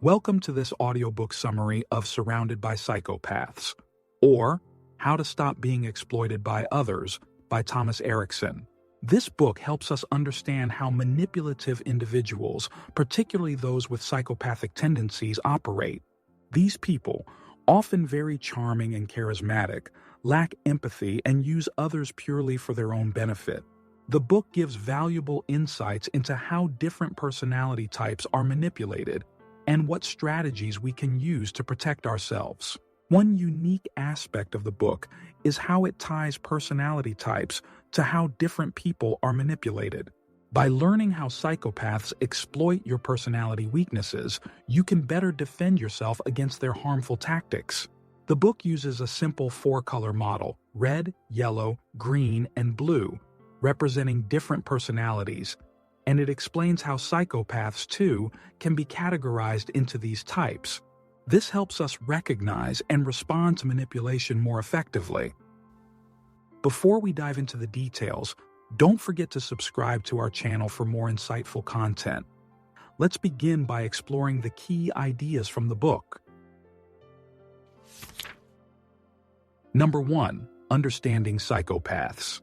Welcome to this audiobook summary of Surrounded by Psychopaths, or How to Stop Being Exploited by Others by Thomas Erikson. This book helps us understand how manipulative individuals, particularly those with psychopathic tendencies, operate. These people, often very charming and charismatic, lack empathy and use others purely for their own benefit. The book gives valuable insights into how different personality types are manipulated and what strategies we can use to protect ourselves. One unique aspect of the book is how it ties personality types to how different people are manipulated. By learning how psychopaths exploit your personality weaknesses, you can better defend yourself against their harmful tactics. The book uses a simple four-color model: red, yellow, green, and blue, representing different personalities, and it explains how psychopaths, too, can be categorized into these types. This helps us recognize and respond to manipulation more effectively. Before we dive into the details, don't forget to subscribe to our channel for more insightful content. Let's begin by exploring the key ideas from the book. Number 1. Understanding psychopaths.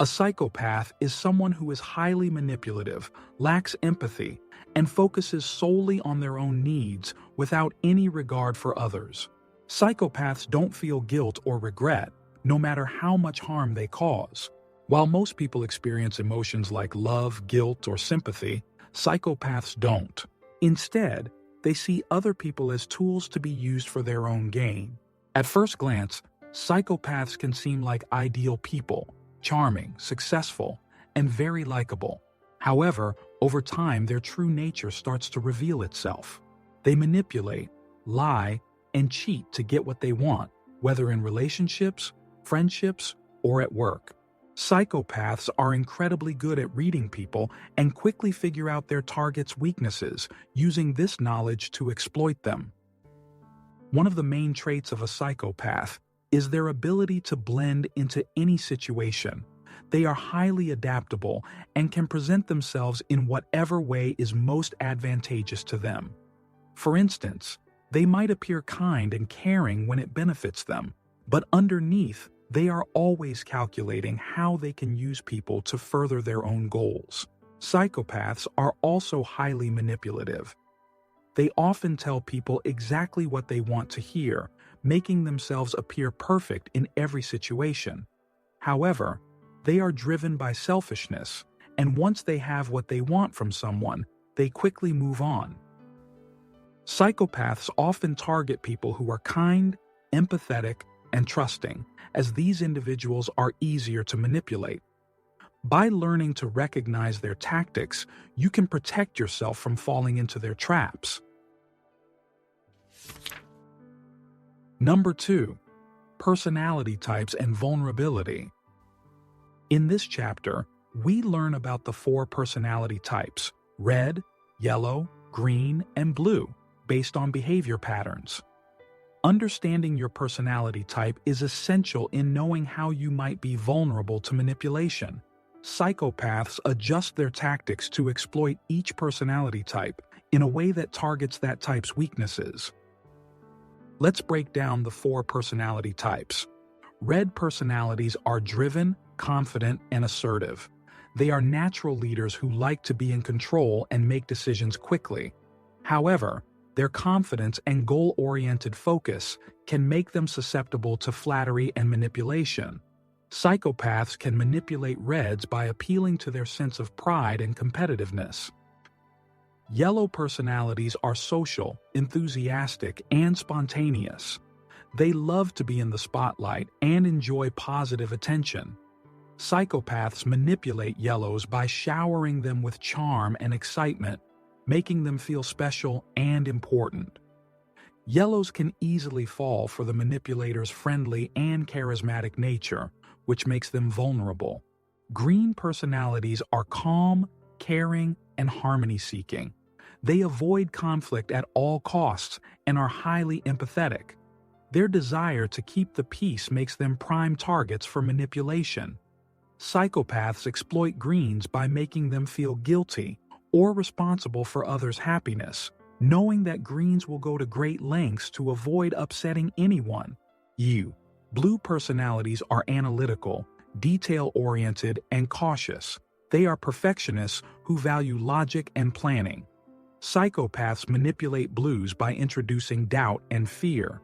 A psychopath is someone who is highly manipulative, lacks empathy, and focuses solely on their own needs without any regard for others. Psychopaths don't feel guilt or regret, no matter how much harm they cause. While most people experience emotions like love, guilt, or sympathy, psychopaths don't. Instead, they see other people as tools to be used for their own gain. At first glance, psychopaths can seem like ideal people: charming, successful, and very likable. However, over time, their true nature starts to reveal itself. They manipulate, lie, and cheat to get what they want, whether in relationships, friendships, or at work. Psychopaths are incredibly good at reading people and quickly figure out their target's weaknesses, using this knowledge to exploit them. One of the main traits of a psychopath is their ability to blend into any situation. They are highly adaptable and can present themselves in whatever way is most advantageous to them. For instance, they might appear kind and caring when it benefits them, but underneath, they are always calculating how they can use people to further their own goals. Psychopaths are also highly manipulative. They often tell people exactly what they want to hear, making themselves appear perfect in every situation. However, they are driven by selfishness, and once they have what they want from someone, they quickly move on. Psychopaths often target people who are kind, empathetic, and trusting, as these individuals are easier to manipulate. By learning to recognize their tactics, you can protect yourself from falling into their traps. Number 2. Personality types and vulnerability. In this chapter, we learn about the 4 personality types: red, yellow, green, and blue, based on behavior patterns. Understanding your personality type is essential in knowing how you might be vulnerable to manipulation. Psychopaths adjust their tactics to exploit each personality type in a way that targets that type's weaknesses. Let's break down the 4 personality types. Red personalities are driven, confident, and assertive. They are natural leaders who like to be in control and make decisions quickly. However, their confidence and goal-oriented focus can make them susceptible to flattery and manipulation. Psychopaths can manipulate reds by appealing to their sense of pride and competitiveness. Yellow personalities are social, enthusiastic, and spontaneous. They love to be in the spotlight and enjoy positive attention. Psychopaths manipulate yellows by showering them with charm and excitement, making them feel special and important. Yellows can easily fall for the manipulator's friendly and charismatic nature, which makes them vulnerable. Green personalities are calm, caring, and harmony-seeking. They avoid conflict at all costs and are highly empathetic. Their desire to keep the peace makes them prime targets for manipulation. Psychopaths exploit greens by making them feel guilty or responsible for others' happiness, knowing that greens will go to great lengths to avoid upsetting anyone. Blue personalities are analytical, detail-oriented, and cautious. They are perfectionists who value logic and planning. Psychopaths manipulate blues by introducing doubt and fear.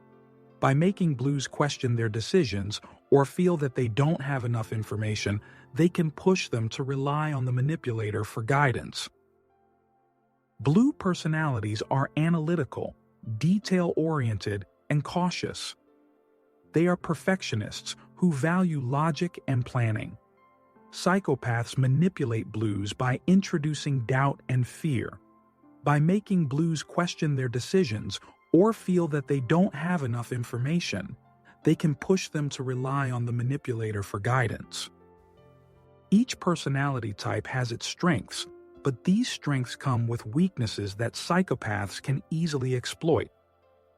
By making blues question their decisions or feel that they don't have enough information, they can push them to rely on the manipulator for guidance. Blue personalities are analytical, detail-oriented, and cautious. They are perfectionists who value logic and planning. Psychopaths manipulate blues by introducing doubt and fear. By making blues question their decisions or feel that they don't have enough information, they can push them to rely on the manipulator for guidance. Each personality type has its strengths, but these strengths come with weaknesses that psychopaths can easily exploit.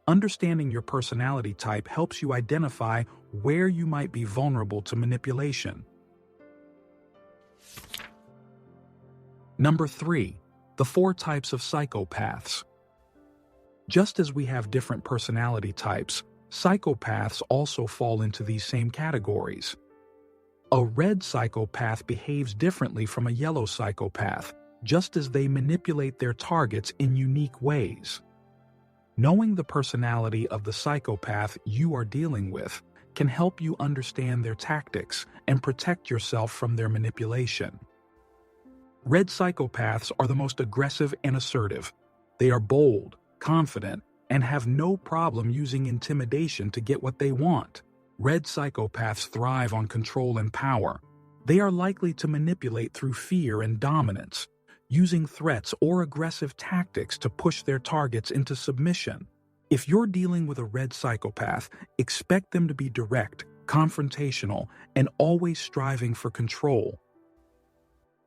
Understanding your personality type helps you identify where you might be vulnerable to manipulation. Number 3. The 4 types of psychopaths. Just as we have different personality types, psychopaths also fall into these same categories. A red psychopath behaves differently from a yellow psychopath, just as they manipulate their targets in unique ways. Knowing the personality of the psychopath you are dealing with can help you understand their tactics and protect yourself from their manipulation. Red psychopaths are the most aggressive and assertive. They are bold, confident, and have no problem using intimidation to get what they want. Red psychopaths thrive on control and power. They are likely to manipulate through fear and dominance, using threats or aggressive tactics to push their targets into submission. If you're dealing with a red psychopath, expect them to be direct, confrontational, and always striving for control.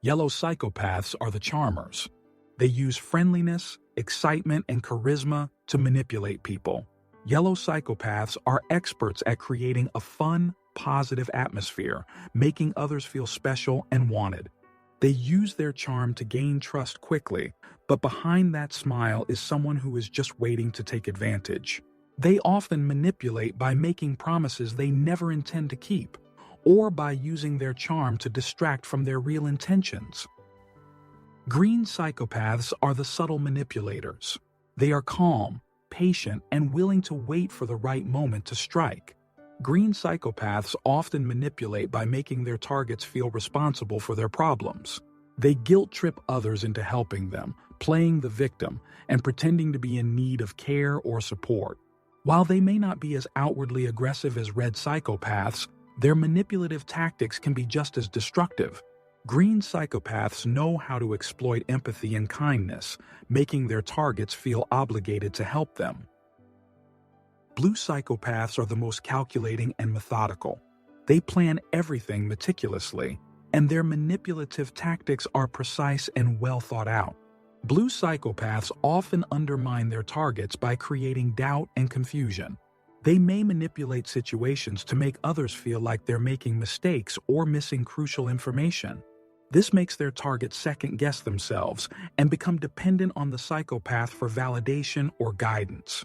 Yellow psychopaths are the charmers. They use friendliness, excitement, and charisma to manipulate people. Yellow psychopaths are experts at creating a fun, positive atmosphere, making others feel special and wanted. They use their charm to gain trust quickly, but behind that smile is someone who is just waiting to take advantage. They often manipulate by making promises they never intend to keep, or by using their charm to distract from their real intentions. Green psychopaths are the subtle manipulators. They are calm, patient, and willing to wait for the right moment to strike. Green psychopaths often manipulate by making their targets feel responsible for their problems. They guilt-trip others into helping them, playing the victim, and pretending to be in need of care or support. While they may not be as outwardly aggressive as red psychopaths, their manipulative tactics can be just as destructive. Green psychopaths know how to exploit empathy and kindness, making their targets feel obligated to help them. Blue psychopaths are the most calculating and methodical. They plan everything meticulously, and their manipulative tactics are precise and well thought out. Blue psychopaths often undermine their targets by creating doubt and confusion. They may manipulate situations to make others feel like they're making mistakes or missing crucial information. This makes their targets second-guess themselves and become dependent on the psychopath for validation or guidance.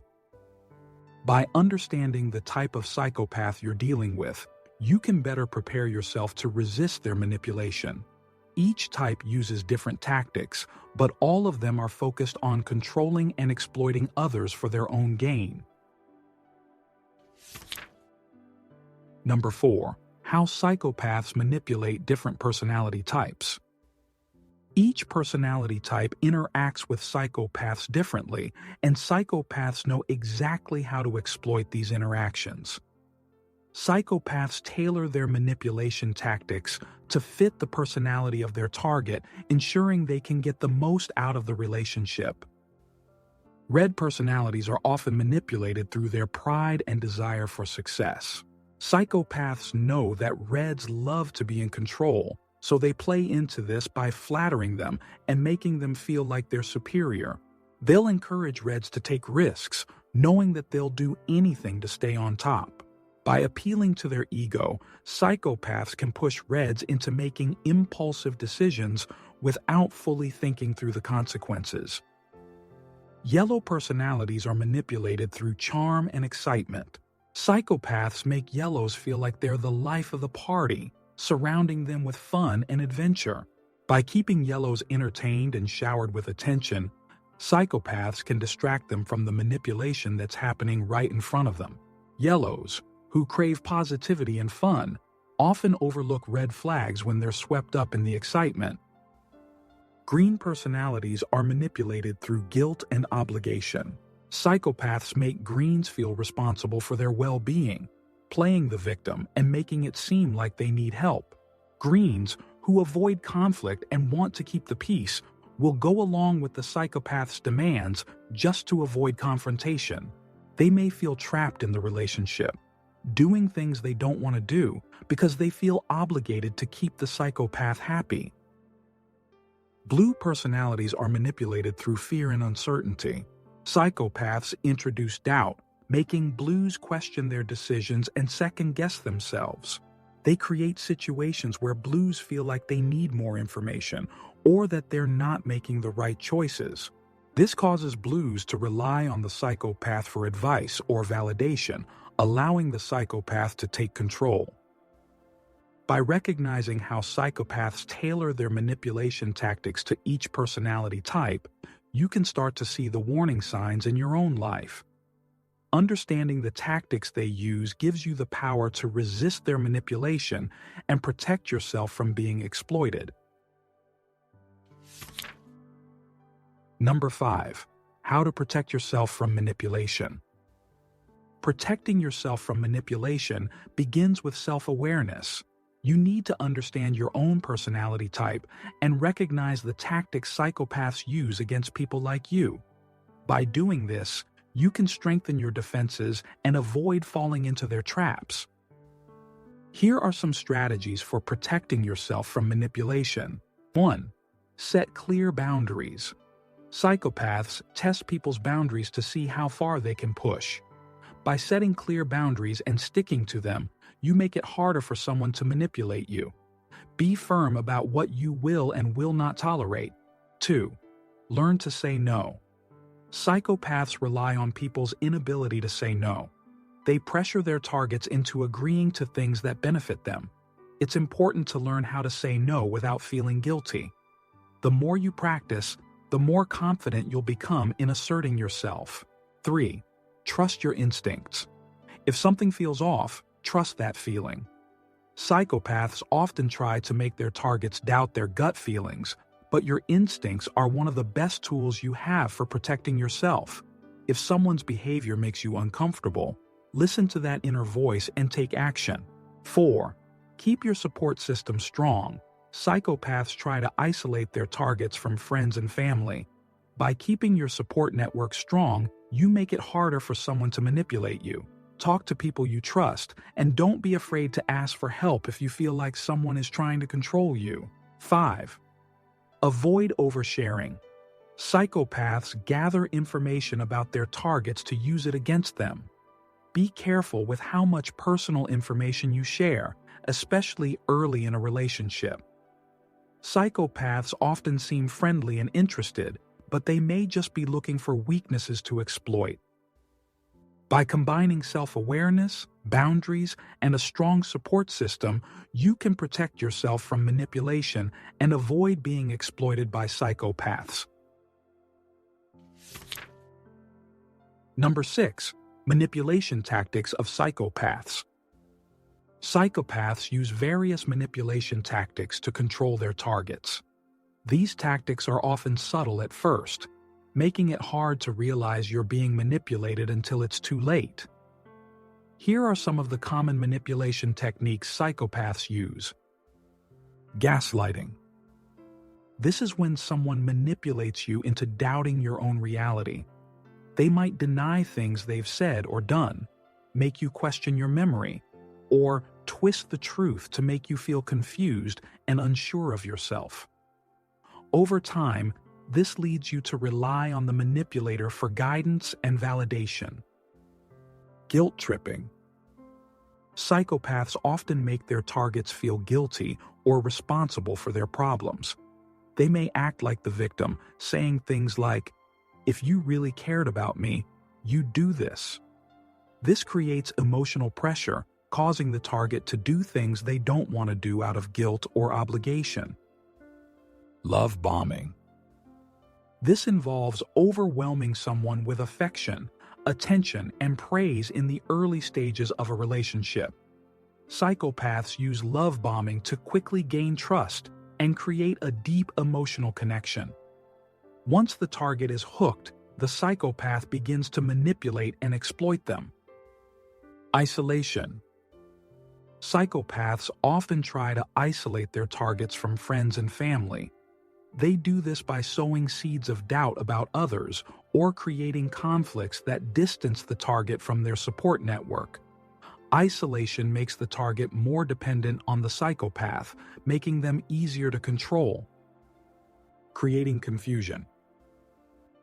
By understanding the type of psychopath you're dealing with, you can better prepare yourself to resist their manipulation. Each type uses different tactics, but all of them are focused on controlling and exploiting others for their own gain. Number 4. How psychopaths manipulate different personality types. Each personality type interacts with psychopaths differently, and psychopaths know exactly how to exploit these interactions. Psychopaths tailor their manipulation tactics to fit the personality of their target, ensuring they can get the most out of the relationship. Red personalities are often manipulated through their pride and desire for success. Psychopaths know that reds love to be in control, so they play into this by flattering them and making them feel like they're superior. They'll encourage reds to take risks, knowing that they'll do anything to stay on top. By appealing to their ego, psychopaths can push reds into making impulsive decisions without fully thinking through the consequences. Yellow personalities are manipulated through charm and excitement. Psychopaths make yellows feel like they're the life of the party, surrounding them with fun and adventure. By keeping yellows entertained and showered with attention, psychopaths can distract them from the manipulation that's happening right in front of them. Yellows, who crave positivity and fun, often overlook red flags when they're swept up in the excitement. Green personalities are manipulated through guilt and obligation. Psychopaths make greens feel responsible for their well-being, playing the victim and making it seem like they need help. Greens, who avoid conflict and want to keep the peace, will go along with the psychopath's demands just to avoid confrontation. They may feel trapped in the relationship, doing things they don't want to do because they feel obligated to keep the psychopath happy. Blue personalities are manipulated through fear and uncertainty. Psychopaths introduce doubt, making blues question their decisions and second-guess themselves. They create situations where blues feel like they need more information or that they're not making the right choices. This causes blues to rely on the psychopath for advice or validation, allowing the psychopath to take control. By recognizing how psychopaths tailor their manipulation tactics to each personality type, you can start to see the warning signs in your own life. Understanding the tactics they use gives you the power to resist their manipulation and protect yourself from being exploited. Number 5. How to protect yourself from manipulation. Protecting yourself from manipulation begins with self-awareness. You need to understand your own personality type and recognize the tactics psychopaths use against people like you. By doing this, you can strengthen your defenses and avoid falling into their traps. Here are some strategies for protecting yourself from manipulation. 1. Set clear boundaries. Psychopaths test people's boundaries to see how far they can push. By setting clear boundaries and sticking to them, you make it harder for someone to manipulate you. Be firm about what you will and will not tolerate. 2. Learn to say no. Psychopaths rely on people's inability to say no. They pressure their targets into agreeing to things that benefit them. It's important to learn how to say no without feeling guilty. The more you practice, the more confident you'll become in asserting yourself. 3. Trust your instincts. If something feels off, trust that feeling. Psychopaths often try to make their targets doubt their gut feelings, but your instincts are one of the best tools you have for protecting yourself. If someone's behavior makes you uncomfortable, listen to that inner voice and take action. 4. Keep your support system strong. Psychopaths try to isolate their targets from friends and family. By keeping your support network strong, you make it harder for someone to manipulate you. Talk to people you trust, and don't be afraid to ask for help if you feel like someone is trying to control you. 5. Avoid oversharing. Psychopaths gather information about their targets to use it against them. Be careful with how much personal information you share, especially early in a relationship. Psychopaths often seem friendly and interested, but they may just be looking for weaknesses to exploit. By combining self-awareness, boundaries, and a strong support system, you can protect yourself from manipulation and avoid being exploited by psychopaths. Number 6. Manipulation tactics of psychopaths. Psychopaths use various manipulation tactics to control their targets. These tactics are often subtle at first, making it hard to realize you're being manipulated until it's too late. Here are some of the common manipulation techniques psychopaths use. Gaslighting. This is when someone manipulates you into doubting your own reality. They might deny things they've said or done, make you question your memory, or twist the truth to make you feel confused and unsure of yourself. Over time, this leads you to rely on the manipulator for guidance and validation. Guilt tripping. Psychopaths often make their targets feel guilty or responsible for their problems. They may act like the victim, saying things like, If you really cared about me, you'd do this. This creates emotional pressure, causing the target to do things they don't want to do out of guilt or obligation. Love bombing. This involves overwhelming someone with affection, attention, and praise in the early stages of a relationship. Psychopaths use love bombing to quickly gain trust and create a deep emotional connection. Once the target is hooked, the psychopath begins to manipulate and exploit them. Isolation. Psychopaths often try to isolate their targets from friends and family. They do this by sowing seeds of doubt about others or creating conflicts that distance the target from their support network. Isolation makes the target more dependent on the psychopath, making them easier to control. Creating confusion.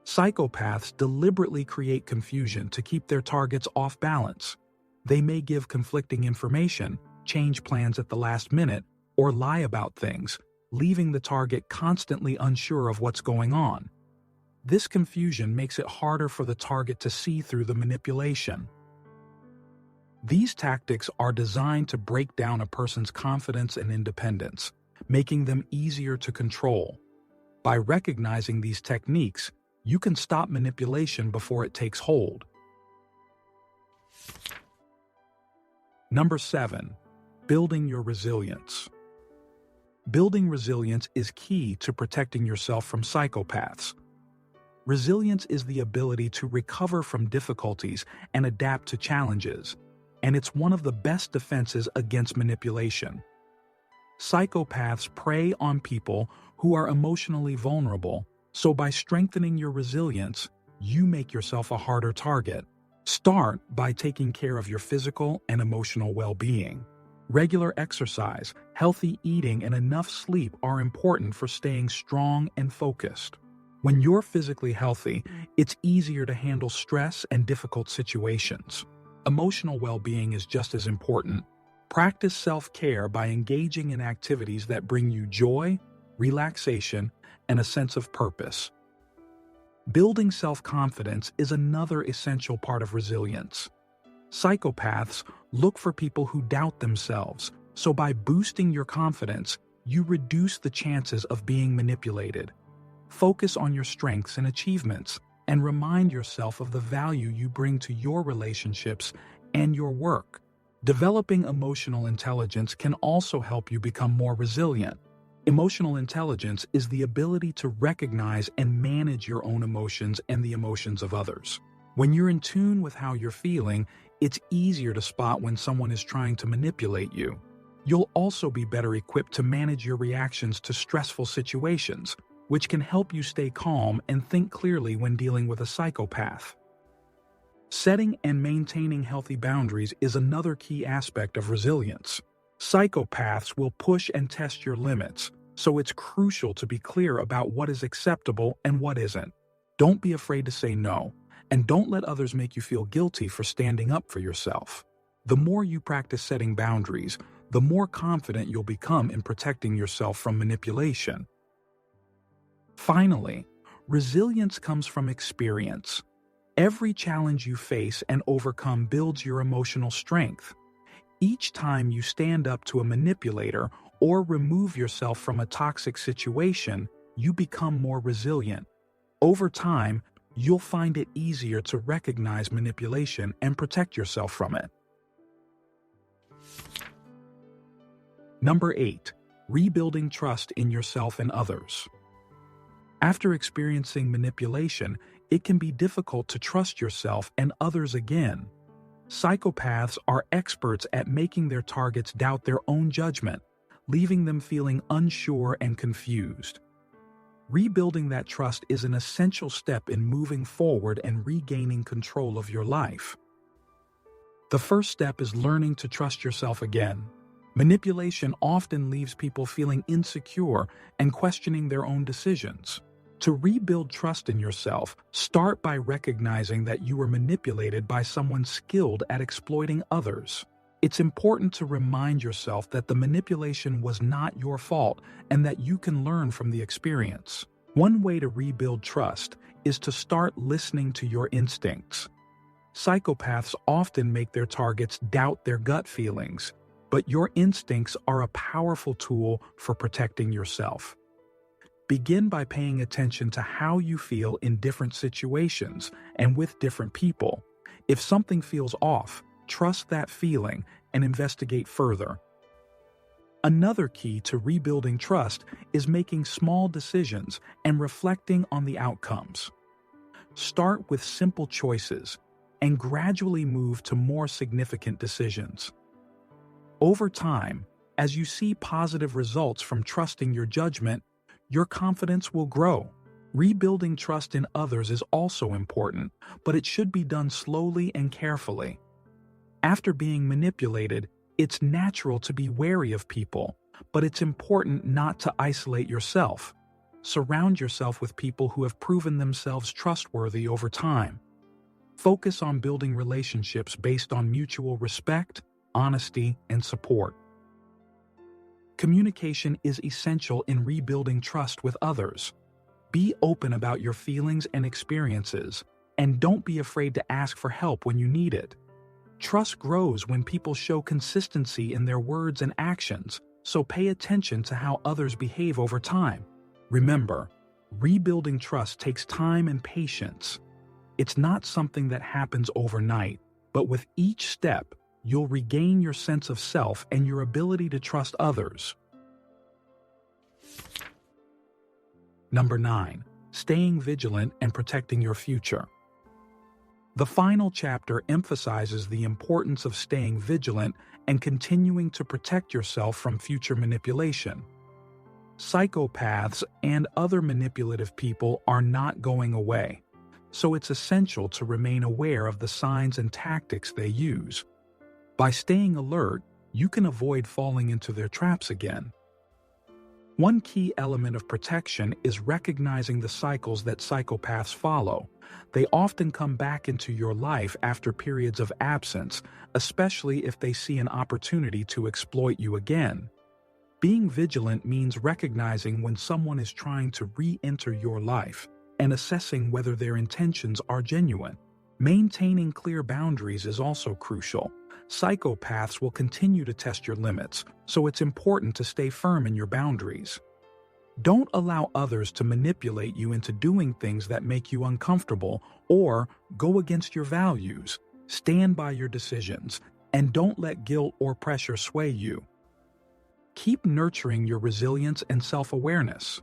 Psychopaths deliberately create confusion to keep their targets off balance. They may give conflicting information, change plans at the last minute, or lie about things, leaving the target constantly unsure of what's going on. This confusion makes it harder for the target to see through the manipulation. These tactics are designed to break down a person's confidence and independence, making them easier to control. By recognizing these techniques, you can stop manipulation before it takes hold. Number 7. Building your resilience. Building resilience is key to protecting yourself from psychopaths. Resilience is the ability to recover from difficulties and adapt to challenges, and it's one of the best defenses against manipulation. Psychopaths prey on people who are emotionally vulnerable, so by strengthening your resilience, you make yourself a harder target. Start by taking care of your physical and emotional well-being. Regular exercise, healthy eating, and enough sleep are important for staying strong and focused. When you're physically healthy, it's easier to handle stress and difficult situations. Emotional well-being is just as important. Practice self-care by engaging in activities that bring you joy, relaxation, and a sense of purpose. Building self-confidence is another essential part of resilience. Psychopaths look for people who doubt themselves, so by boosting your confidence, you reduce the chances of being manipulated. Focus on your strengths and achievements, and remind yourself of the value you bring to your relationships and your work. Developing emotional intelligence can also help you become more resilient. Emotional intelligence is the ability to recognize and manage your own emotions and the emotions of others. When you're in tune with how you're feeling, it's easier to spot when someone is trying to manipulate you. You'll also be better equipped to manage your reactions to stressful situations, which can help you stay calm and think clearly when dealing with a psychopath. Setting and maintaining healthy boundaries is another key aspect of resilience. Psychopaths will push and test your limits, so it's crucial to be clear about what is acceptable and what isn't. Don't be afraid to say no, and don't let others make you feel guilty for standing up for yourself. The more you practice setting boundaries, the more confident you'll become in protecting yourself from manipulation. Finally, resilience comes from experience. Every challenge you face and overcome builds your emotional strength. Each time you stand up to a manipulator or remove yourself from a toxic situation, you become more resilient. Over time, you'll find it easier to recognize manipulation and protect yourself from it. Number 8. Rebuilding trust in yourself and others. After experiencing manipulation, it can be difficult to trust yourself and others again. Psychopaths are experts at making their targets doubt their own judgment, leaving them feeling unsure and confused. Rebuilding that trust is an essential step in moving forward and regaining control of your life. The first step is learning to trust yourself again. Manipulation often leaves people feeling insecure and questioning their own decisions. To rebuild trust in yourself, start by recognizing that you were manipulated by someone skilled at exploiting others. It's important to remind yourself that the manipulation was not your fault and that you can learn from the experience. One way to rebuild trust is to start listening to your instincts. Psychopaths often make their targets doubt their gut feelings, but your instincts are a powerful tool for protecting yourself. Begin by paying attention to how you feel in different situations and with different people. If something feels off, trust that feeling and investigate further. Another key to rebuilding trust is making small decisions and reflecting on the outcomes. Start with simple choices and gradually move to more significant decisions. Over time, as you see positive results from trusting your judgment, your confidence will grow. Rebuilding trust in others is also important, but it should be done slowly and carefully. After being manipulated, it's natural to be wary of people, but it's important not to isolate yourself. Surround yourself with people who have proven themselves trustworthy over time. Focus on building relationships based on mutual respect, honesty, and support. Communication is essential in rebuilding trust with others. Be open about your feelings and experiences, and don't be afraid to ask for help when you need it. Trust grows when people show consistency in their words and actions, so pay attention to how others behave over time. Remember, rebuilding trust takes time and patience. It's not something that happens overnight, but with each step, you'll regain your sense of self and your ability to trust others. Number 9. Staying vigilant and protecting your future. The final chapter emphasizes the importance of staying vigilant and continuing to protect yourself from future manipulation. Psychopaths and other manipulative people are not going away, so it's essential to remain aware of the signs and tactics they use. By staying alert, you can avoid falling into their traps again. One key element of protection is recognizing the cycles that psychopaths follow. They often come back into your life after periods of absence, especially if they see an opportunity to exploit you again. Being vigilant means recognizing when someone is trying to re-enter your life and assessing whether their intentions are genuine. Maintaining clear boundaries is also crucial. Psychopaths will continue to test your limits, so it's important to stay firm in your boundaries. Don't allow others to manipulate you into doing things that make you uncomfortable or go against your values. Stand by your decisions, and don't let guilt or pressure sway you. Keep nurturing your resilience and self-awareness.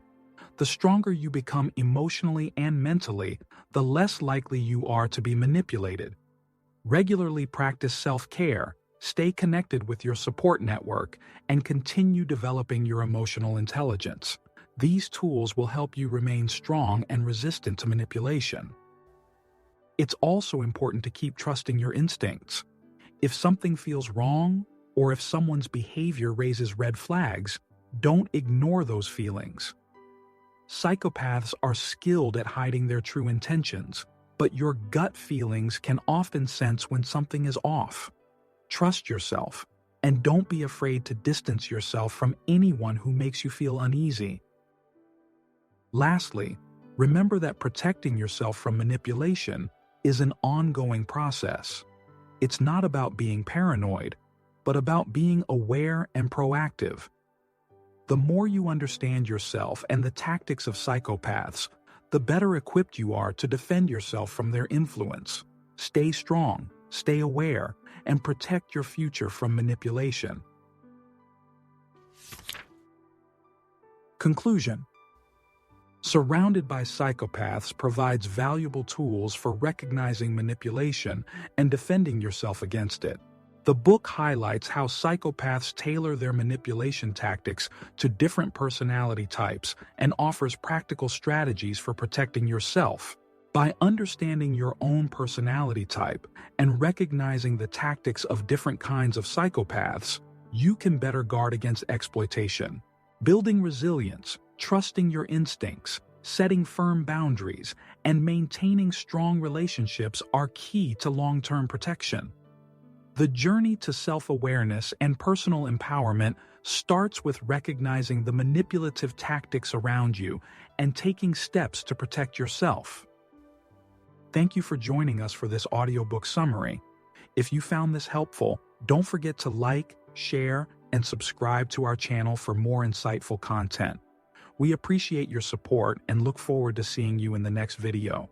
The stronger you become emotionally and mentally, the less likely you are to be manipulated. Regularly practice self-care, stay connected with your support network, and continue developing your emotional intelligence. These tools will help you remain strong and resistant to manipulation. It's also important to keep trusting your instincts. If something feels wrong, or if someone's behavior raises red flags, don't ignore those feelings. Psychopaths are skilled at hiding their true intentions, but your gut feelings can often sense when something is off. Trust yourself, and don't be afraid to distance yourself from anyone who makes you feel uneasy. Lastly, remember that protecting yourself from manipulation is an ongoing process. It's not about being paranoid, but about being aware and proactive. The more you understand yourself and the tactics of psychopaths, the better equipped you are to defend yourself from their influence. Stay strong, stay aware, and protect your future from manipulation. Conclusion. Surrounded by Psychopaths provides valuable tools for recognizing manipulation and defending yourself against it. The book highlights how psychopaths tailor their manipulation tactics to different personality types and offers practical strategies for protecting yourself. By understanding your own personality type and recognizing the tactics of different kinds of psychopaths, you can better guard against exploitation. Building resilience, trusting your instincts, setting firm boundaries, and maintaining strong relationships are key to long-term protection. The journey to self-awareness and personal empowerment starts with recognizing the manipulative tactics around you and taking steps to protect yourself. Thank you for joining us for this audiobook summary. If you found this helpful, don't forget to like, share, and subscribe to our channel for more insightful content. We appreciate your support and look forward to seeing you in the next video.